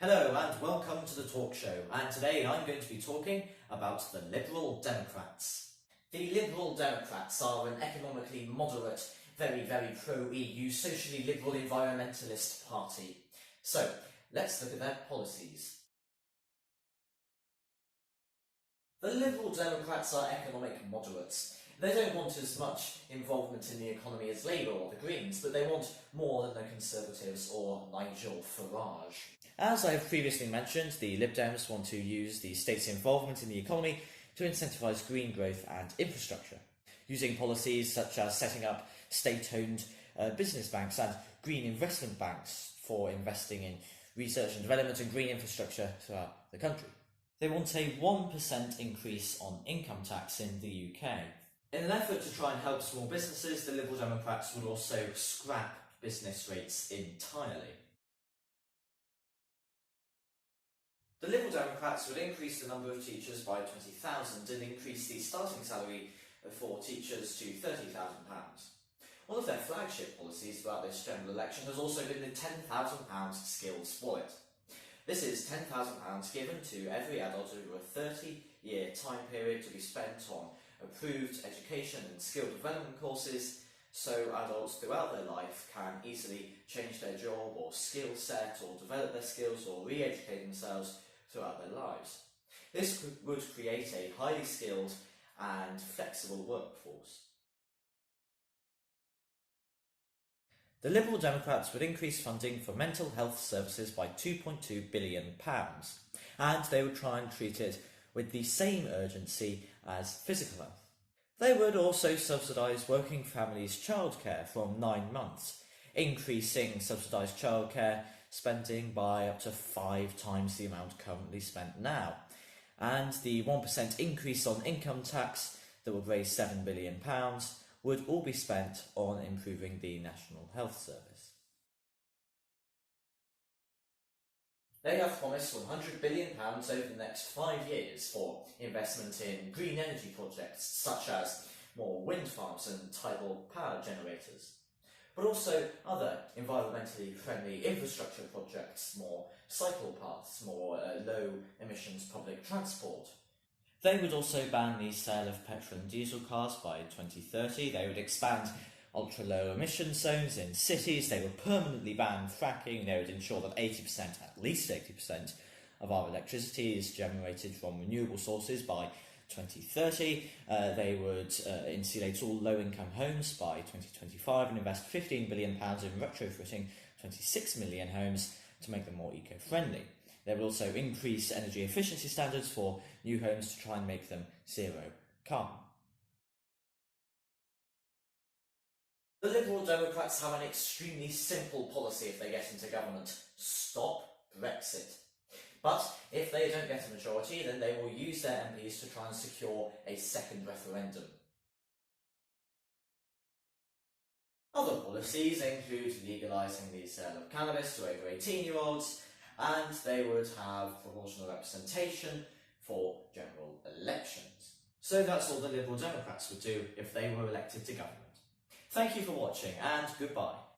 Hello and welcome to the talk show, and today I'm going to be talking about the Liberal Democrats. The Liberal Democrats are an economically moderate, very pro-EU, socially liberal environmentalist party. So, let's look at their policies. The Liberal Democrats are economic moderates. They don't want as much involvement in the economy as Labour or the Greens, but they want more than the Conservatives or Nigel Farage. As I've previously mentioned, the Lib Dems want to use the state's involvement in the economy to incentivise green growth and infrastructure, using policies such as setting up state-owned business banks and green investment banks for investing in research and development and green infrastructure throughout the country. They want a 1% increase on income tax in the UK. In an effort to try and help small businesses, the Liberal Democrats would also scrap business rates entirely. The Liberal Democrats would increase the number of teachers by 20,000 and increase the starting salary for teachers to £30,000. One of their flagship policies throughout this general election has also been the £10,000 skills wallet. This is £10,000 given to every adult over a 30-year time period to be spent on approved education and skill development courses, so adults throughout their life can easily change their job or skill set or develop their skills or re-educate themselves throughout their lives. This would create a highly skilled and flexible workforce. The Liberal Democrats would increase funding for mental health services by £2.2 billion, and they would try and treat it with the same urgency as physical health. They would also subsidise working families' childcare from 9 months, increasing subsidised childcare spending by up to 5 times the amount currently spent now. And the 1% increase on income tax that would raise £7 billion would all be spent on improving the National Health Service. They have promised £100 billion over the next 5 years for investment in green energy projects such as more wind farms and tidal power generators, but also other environmentally friendly infrastructure projects, more cycle paths, more low emissions public transport. They would also ban the sale of petrol and diesel cars by 2030. They would expand ultra-low emission zones in cities. They would permanently ban fracking. They would ensure that at least 80% of our electricity is generated from renewable sources by 2030. They would insulate all low-income homes by 2025 and invest £15 billion in retrofitting 26 million homes to make them more eco-friendly. They will also increase energy efficiency standards for new homes to try and make them zero carbon. The Liberal Democrats have an extremely simple policy if they get into government: stop Brexit. But if they don't get a majority, then they will use their MPs to try and secure a second referendum. Other policies include legalising the sale of cannabis to over 18-year-olds, and they would have proportional representation for general elections. So that's all the Liberal Democrats would do if they were elected to government. Thank you for watching, and goodbye.